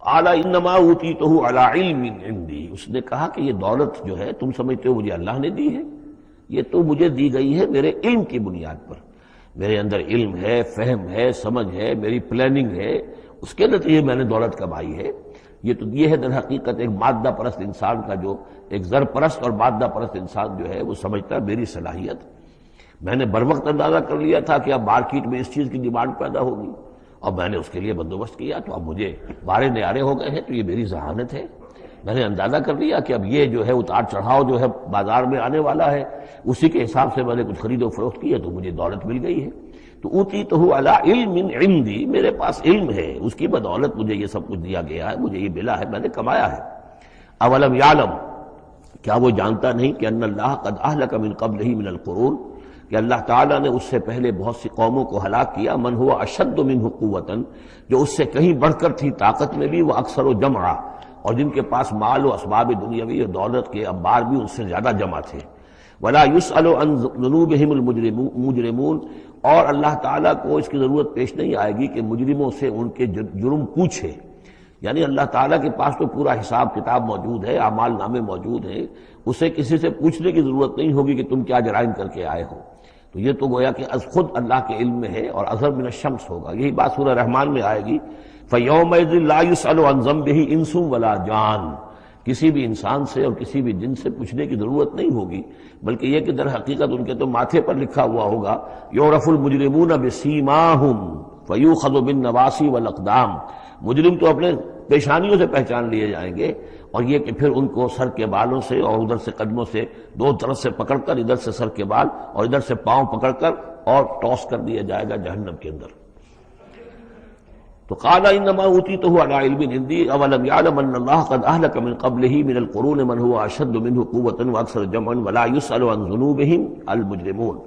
قال انما اوتیتہ علی علم عندی، اس نے کہا کہ یہ دولت جو ہے تم سمجھتے ہو مجھے اللہ نے دی ہے، یہ تو مجھے دی گئی ہے میرے علم کی بنیاد پر، میرے اندر علم ہے، فہم ہے، سمجھ ہے، میری پلاننگ ہے، اس کے نتیجے میں نے دولت کمائی ہے۔ یہ ہے در حقیقت ایک مادہ پرست انسان کا، جو ایک زر پرست اور مادہ پرست انسان جو ہے وہ سمجھتا ہے میری صلاحیت، میں نے بر وقت اندازہ کر لیا تھا کہ اب مارکیٹ میں اس چیز کی ڈیمانڈ پیدا ہوگی اور میں نے اس کے لیے بندوبست کیا، تو اب مجھے بارے نیارے ہو گئے ہیں، تو یہ میری ذہانت ہے، میں نے اندازہ کر لیا کہ اب یہ جو ہے اتار چڑھاؤ جو ہے بازار میں آنے والا ہے، اسی کے حساب سے میں نے کچھ خرید و فروخت کی ہے تو مجھے دولت مل گئی ہے۔ تو اوتیتہ علی علم عندی، میرے پاس علم ہے، اس کی بدولت مجھے یہ سب کچھ دیا گیا ہے، مجھے یہ ملا ہے، میں نے کمایا ہے۔ اولم یعلم، کیا وہ جانتا نہیں کہ ان اللہ قد اہلک من قبلہ من القرون، کہ اللہ تعالیٰ نے اس سے پہلے بہت سی قوموں کو ہلاک کیا، من ہوا اشد منہ قوتاً، جو اس سے کہیں بڑھ کر تھی طاقت میں بھی، وہ اکثر و جمعا، اور جن کے پاس مال و اسباب دنیاوی اور دولت کے انبار بھی ان سے زیادہ جمع تھے۔ ولا يسأل عن ذنوبهم المجرمون، اور اللہ تعالیٰ کو اس کی ضرورت پیش نہیں آئے گی کہ مجرموں سے ان کے جرم پوچھے، یعنی اللہ تعالیٰ کے پاس تو پورا حساب کتاب موجود ہے، اعمال نامے موجود ہیں، اسے کسی سے پوچھنے کی ضرورت نہیں ہوگی کہ تم کیا جرائم کر کے آئے ہو۔ تو یہ تو گویا کہ از خود اللہ کے علم میں ہے، اور اظہر من الشمس ہوگا، یہی بات سورہ رحمان میں آئے گی، فَيَوْمَئِذٍ لَا يُسْأَلُ عَنْ ذَنبِهِ إِنسٌ وَلَا جَانٌ، کسی بھی انسان سے اور کسی بھی جن سے پوچھنے کی ضرورت نہیں ہوگی، بلکہ یہ کہ در حقیقت ان کے تو ماتھے پر لکھا ہوا ہوگا، یعرف المجرمون بسیماہم فیؤخذ بالنواصی والاقدام، مجرم تو اپنے پیشانیوں سے پہچان لیے جائیں گے، اور یہ کہ پھر ان کو سر کے بالوں سے اور ادھر سے قدموں سے دو طرف سے پکڑ کر، ادھر سے سر کے بال اور ادھر سے پاؤں پکڑ کر اور ٹاس کر دیا جائے گا جہنم کے اندر۔ تو قال انما اوتیتہ علی علم عندی اولم یعلم ان اللہ قد اہلک من قبلہ من القرون من هو اشد منہ قوۃ واکثر جمعا ولا یسأل عن ذنوبہم المجرمون۔